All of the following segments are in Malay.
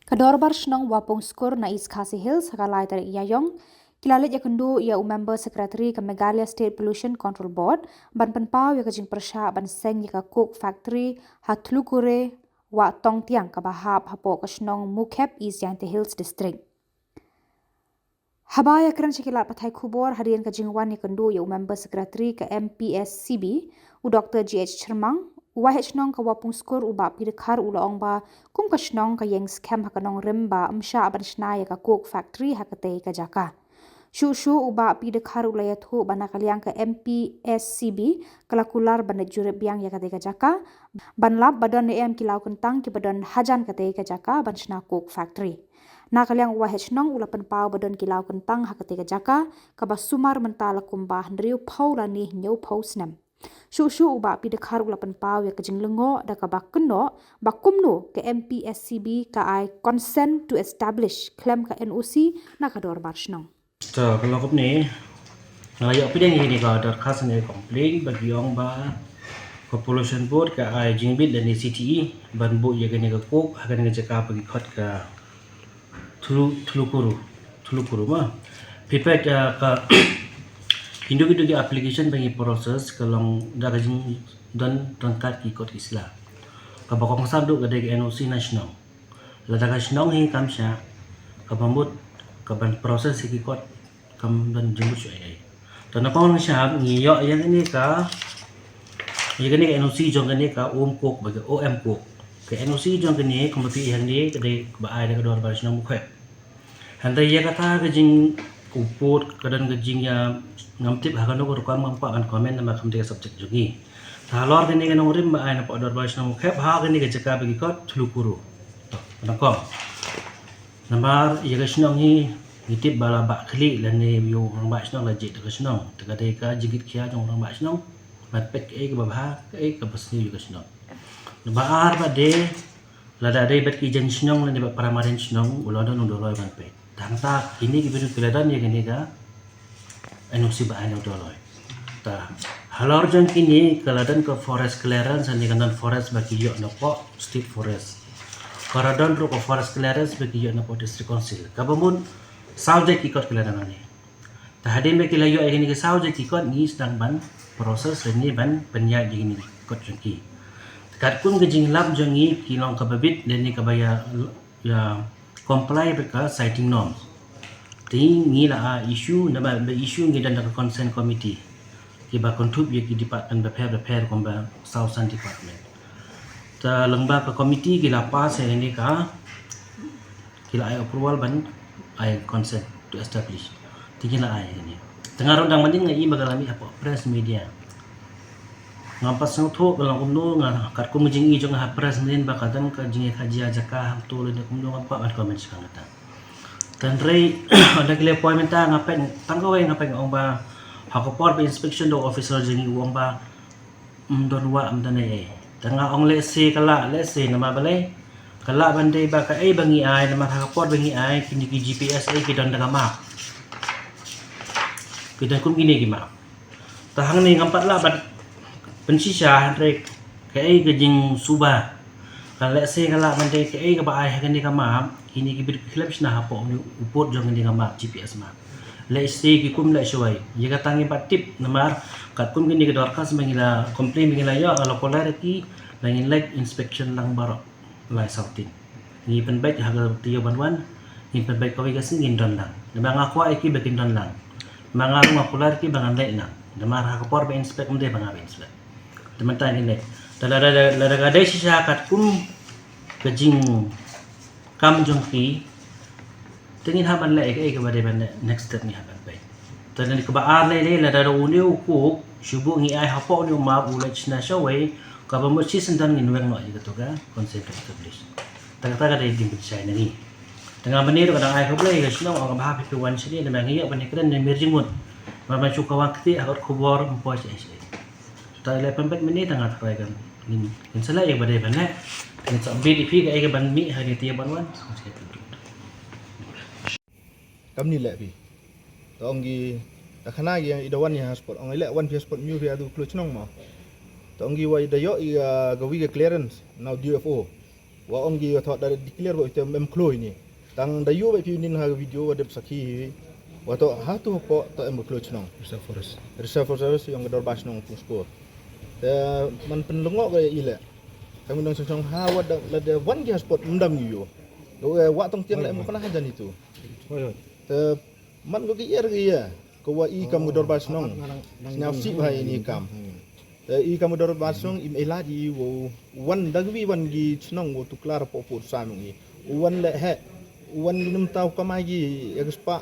Kador bar shnong wapong skor na East Khasi Hills hakalai tarik yayong kilalit ya kendo ia member secretary ke Meghalaya State Pollution Control Board ban penpau ya kajing persya ban seng ya ka cook factory hatlukure wa tong tiang ka bahap hapo ka shnong Mukhep East Yangthe Hills district. Habaya kran sikilat pathai khubor harian ka jingwan ni kendo ya member secretary ke MPSCB u Dr. GH Chermang UH nong ka wapung skor uba pidekhar ulaong ba kum ka shnong ka yang scam hakanong rimba amsha ban shnaya ka cook factory hakate ka jaka. Shu uba pidekhar ulaya thu bana kaliang ka MPSCB kalakular bana jurep biang ya kate ka jaka ban lab badan em kilau kentang ki badan hajan kate ka jaka ban shna cook factory. Na kaliang UH nong ulapan pau badan kilau kentang hakate ka jaka ka basumar mentala kumbah ndriu paula ni nyau pausnam. Shu uba pidekhar ulapan pau ya kajing lengo da ka bakeno bakumno ke MPSCB ka ai consent to establish claim ka NOC na kador barshnong. So, kalau kau ni, ngayak pidang ini kau ada khas ni komplain bagi orang ba population board ka ai jingbit dan CTE ban bu ya gani ka kok akan nga jaka bagi khot ka tulukuru mah pipet ka Hindu application bagi proses kalau dah kajing dan rangkat ikut Islam. Kabakong saduk ada NOC nasional. Lada nasional ni kamsya kabambut kaban proses ikut kam dan jemput saya. Dan apa orang siap ngiyok yang ini ka NOC jong ini ka kok bagi OM kok. Ke NOC jong ini kemudian yang ni kedai kebaai dengan dua baris nama muka. Hentai ia kata kajing kuput kadang kajing ya ngamtip hakan ko rukan mampa kan komen nama kamti subjek jungi. Talor kini kan orang baai nampak dua baris nama muka. Bahag ini kejaka bagi kot tulukuru. Kenapa? Nambar ia kesenang ni ngitip bala bak klik dan ni yo orang bak senang lajik tak kesenang. Tegak ka jigit kia jong orang bak senang. Matpek ke ke babha ke pasni juga senang. Nambar ba de lada de bet ki jan senang lan de paramarin senang ulah dan undoloi matpek. Tanta ini kibiru keladan ya gini ka NOC ba anu doloi. Ta halor jang kini keladan ke forest clearance ani kandan forest bagi yo nopo state forest. Karadon ro ko forest clearance bagi yo nopo district council. Kabamun sauje kikot keladan ani. Ta hadim be kilayo ini ke sauje kikot ni sedang ban proses ini ban penya jing ni kot jengki. Kat kun ke jing lab jengi kilong kababit dan ni kabaya ya comply beka citing norms. Ting ni la issue nama be issue ngi dan consent committee. Ki ba contribute ki department repair komba southern department. Ta lengba ka committee ki la pass ini ka kila ai approval ban ai consent to establish. Tingin la ai ini. Tengah rodang mending ngai bagalami apa press media. Ngampas sang thu balang kumno nga kat kum jing i jong ha press nin bakatan ka jing kaji ajaka tu le kumno ngapa ban comment sekang ta. Dan rei ada kile appointment ta ngapen tangkawai ngapen ong ba hakopor be inspection do officer jing i ong ba don wa amdan ai. Tengah ong let's say nama balai kala bandai ba ka ai bangi ai nama hakopor bangi ai kini ki GPS ai ki don daga map. Kita kum gini gimana? Tahang ni ngampat lah pensisa handrek kai gejing suba kalau se kala mande kai ka baai hakan ni kama kini ki bir klep sna hapo ni upot jong ni kama GPS map le se ki kum la shwai ye ka tangi patip namar kat kum kini ka dorkas mangila complain mangila yo kalau polar ki langin like inspection lang barok lai sautin ni penbaik haga tiyo banwan ni penbaik kawi ka singin don lang namang ako ai ki bakin don lang mga makular ki bangan lai lang namar hakapor ba inspect mde banga inspect teman-teman ini lada gadai sisa kat kum kejing kam jongki tengin haban lai ke bade ban next step ni haban bai tan ni ka ba lai lada uni ku shubu ngi ai hapo ni ma ulai chna shawai ka ba mo chi sendan ngin weng no gitu ga consent establish taga dai dim chai ni tengah menir kadang ai ko blai ga shna ang ba happy one sini na mangi ban ni kren ni mirjingun ma ma chuka wakti agar khubor mpo chai ta 11 minit tengah teraikan in salah ya badai bana in sambil ipi ka ban mi hari tiap banwan kamni le pi to ongi khana yang idawan ya sport ongi le one sport new via du clutch nong ma to ongi wa idayo i gawi clearance now DFO wa ong gi thot da declare wa tem em kloi ni tang da yu ba pi nin ha video wa de sakhi wa to ha tu po to em kloi chnong reserve forest yang gedor bas nong pusko man penlengok ga ile kami nong song ha wa da la de wan gi sport ndam yu lo wa tong tiang la em kana hajan itu man go gi er gi ya ko wa I kam gedor bas nong nyau si ba ini kam I kam gedor bas nong im eladi wo wan dagwi wan gi chnong wo tu klar po po sa ngi wan le he wan nim tau kamagi ekspa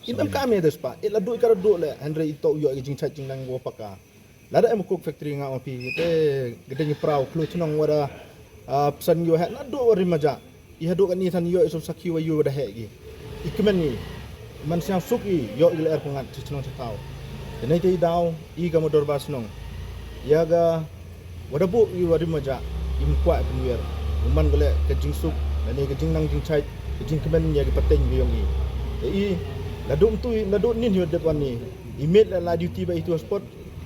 inam kami ada spa ila do ikara do le andre ito yo jing chat jing nang wo paka lada em cook factory nga opi te gede ni prau klu chnong wada pesan yo he na do wari maja I hado kan ni than yo so sakhi wa yo da he gi ikmen ni man siang suki yo il er pungat chnong tau nei te dau I kam dor bas nong yaga wada bu I wari maja im kwa penwer man gole ke jing suk ni ke jing nang jing chai jing kemen ya ke pateng bi yong I ladum tu ladum nin yo det wan ni email la duty ba itu sport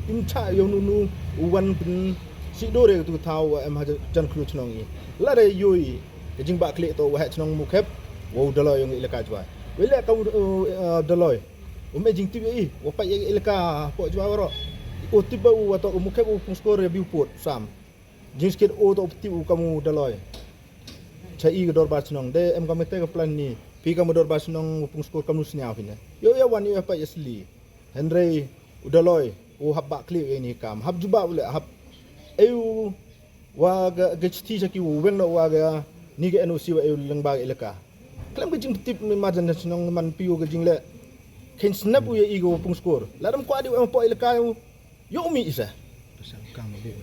im cha yo nu wan pin si do re tu thau em ha jan khlu chnong I la re yui ke jing ba kle to wa chnong mu khep wo dalo yong ilaka jwa wele ka daloy me jing tu I wa pa ilaka po jwa ro o tiba wa to mu khep pung score bi pot sam jing skit o to ti kamu daloy chai gedor ba chnong de em ka mete ka plan ni pi kamu dor bas nong pung skor kamu snyau pina yo ya wan yo pa yesli henry udaloy o habba kli ni kam hab juba ule hab eu wa ga gchti saki wen no wa ga ni ga no siwa eu lengba elaka klam ga jing tip ni majan nong man piu ga jing le ken snap u ye igo pung skor ladam kwa di em po elaka yo mi isa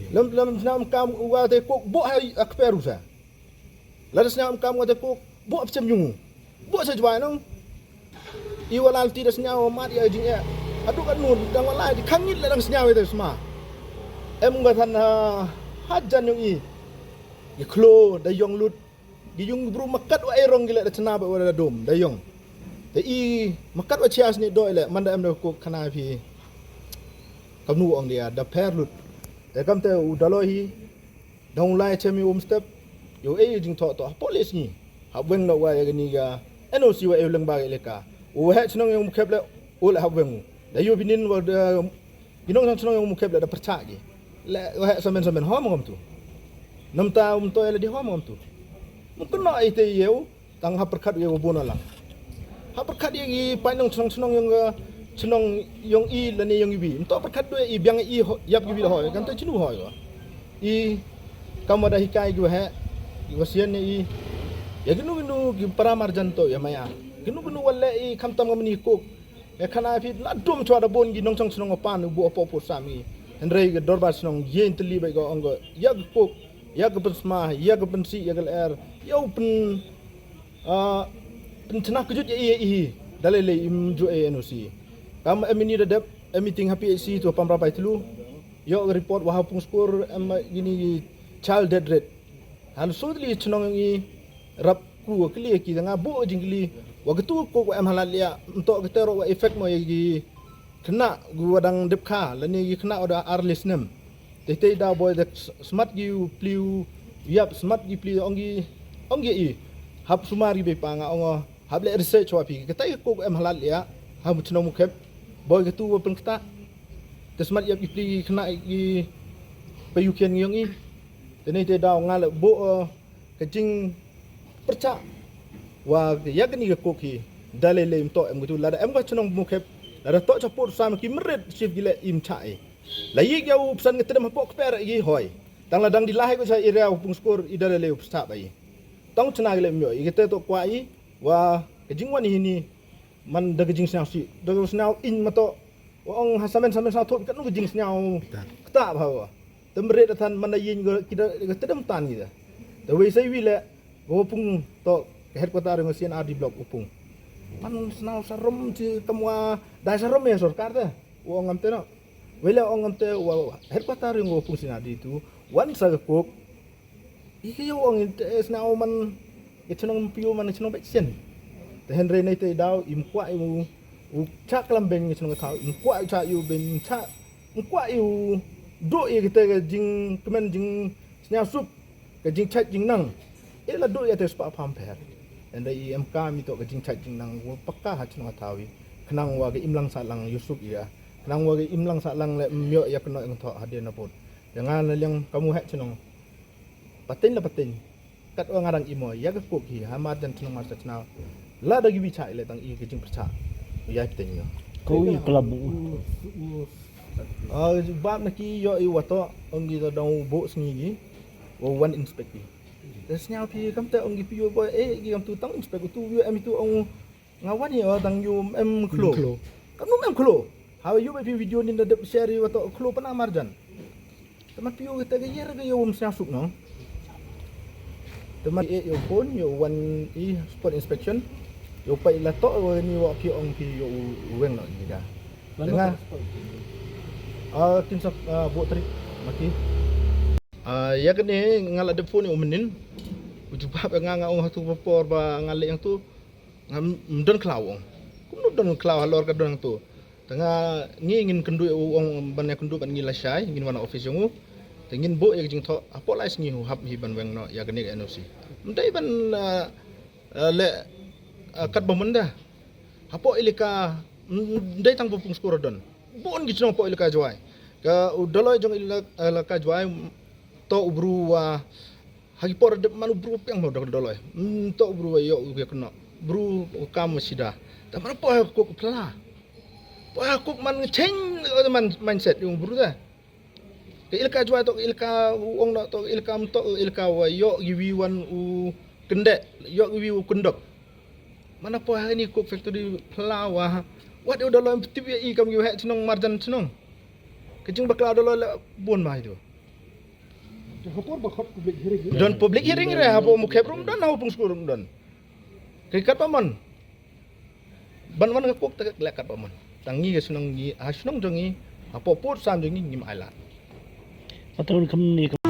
lam snam kam wa te ko bo hai akperu sa ladam snam kam wa te ko bo apcem yungu buat sejauh nong, iwalal tidak senyawa mat ya jingnya, aduh kan nun, dengan lain dikangit ledang senyawa itu semua, ngatan hajan yang iklo, dayong lut, diyung bro makat wa erong gila da cenaba wa da dom, dayong, makat wa cias ni do ile, manda da ko kana pi, kamnu ong dia da per lut, kam te udalohi, dong lai chemi step, yo jing to polis ni, habeng no wa ya ni ga eno si wa leng ba leka o ha chnong yung mukhep le o la habeng da yo binin wa da ginong chnong yung mukhep le da percha gi le wa ha samen ho mom tu nam ta to le di ho mom tu mungkin no ite yeu tang ha perkhat ye bona lang ha perkhat ye pa nong chnong yung I la ni yung bi to perkhat do I byang I yap gi bi ho kan ta chinu ho I kamada hikai gi wa ha wasian ni ya ginu gi paramarjan to ya maya ginu wala I kamtam ngamni ko ya kana fi la dum chwa da bon gi nong chong chnong pan bu opo sami henrei ge dorba snong yen tli ba go ongo ya ko ya ge pensma ya ge pensi ya gal er ya pen tna kujut ya I dalele im ju no si kam amini da dep meeting happy AC to pamra bai tlu yo report wa hapung skor am gini child dead rate han sudli chnong I rap ku kli ki nga bo jingli wa getu ko am halalia untuk getero wa effect mo gi kena gu wadang dep kha lani gi kena oda arlis nem te da boy that smart gi pliu yap smart gi pliu ongi I hab sumari be panga ongo hable research wa pi ketai ko am halalia ha mutno mukhep boy getu wa pen kta te smart yap gi pli kena gi payukian ngiong I tene te da ngala bo kajing perca wa ya gani ga koki dalele im to em gutu lada em ga chnong mukhep lada to chapur sam ki meret sif gile im chai la yi ga upsan ngetem pok per gi hoy tang ladang di lahi ko sa area pung skor I dalele upsta bai tong chna gile myo I gete to kwa I wa kajing wani ni man da kajing snau si da snau in mato ong hasamen sa thot kan kajing snau kta ba temret tan man yin ga kita tedam tan gi da the way sai wi le go pung to headquarter ng CNRD block upung man snau sarom ci kamwa dai sarom ya sarkar ta wo ngam te no wele ong ngam te wa headquarter ng upung CNRD tu wan sa ko iki yo ong snau man itnong piu man itnong beksen te henry nei te daw im kwa mu u cha klambeng itnong thau im kwa cha yu ben cha kwa yu do I kita jing kemen jing snau sup ke jing chat jing nang ila do ya tes pa pamper and the MK mi to ka jing chat jing nang wo pakka ha chnong tawi knang wa ge imlang sa lang Yusuf ya knang wa ge imlang sa lang le myo ya kno ing tho hadin na pot jangan yang kamu hak chnong patin la patin kat wa ngarang imo ya ga pok hi ha ma dan chnong ma sa chna la da gi bi cha ile tang i ge jing percha ya tin yo Kau i kelabu. bab na ki yo i wato ongi da dong bo sngi gi wo one inspect pi des nyao pi kam ta ongi pi yo boy gi kam tu tang inspect tu yo em tu ong ngawan yo dang yo em klo kam no em klo how you pi video ni da share wato klo pana marjan temat pi yo ta ga yer ga yo sna suk no temat yo pon yo one spot inspection yo pai la to ni wa pi ong pi yo weng no ni da dengan kinsak buat trik mati ya kan ni ngala depo ni umenin ujuba nganga ong hatu popor ba ngale yang tu don klawong kum don klaw halor ka don tu tengah ngingin kendu ong ban ya kendu ban ngila syai ngin wana office yang tengin bo ya jing tho apo lais ngi hap hi ban weng no ya kan ni NOC mdai ban le kat bomenda apo ilika ndai tang pupung skor don bon gi chno po ilaka jwai ka udoloi jong ilaka jwai to ubru wa hagi por de manu bru peng mo doloi to ubru yo ge kno bru kam sida ta man po ko pla po ko man cheng man mindset yung bru da ke ilaka jwai to ilaka ong no to ilaka wa yo gi wi wan u kende yo gi wi u kundok mana po ni cook factory pelawa wat do lo tip ya i kam yu hek chnong marjan chnong kejing bakla do lo bon mai do don public hearing re hapo mukhep rum don hapo pung skurum don kekat paman ban wan ka cook tak lekat paman tangi ke chnong gi ha chnong jongi hapo pot sam jongi ngim ailat Patron kam ni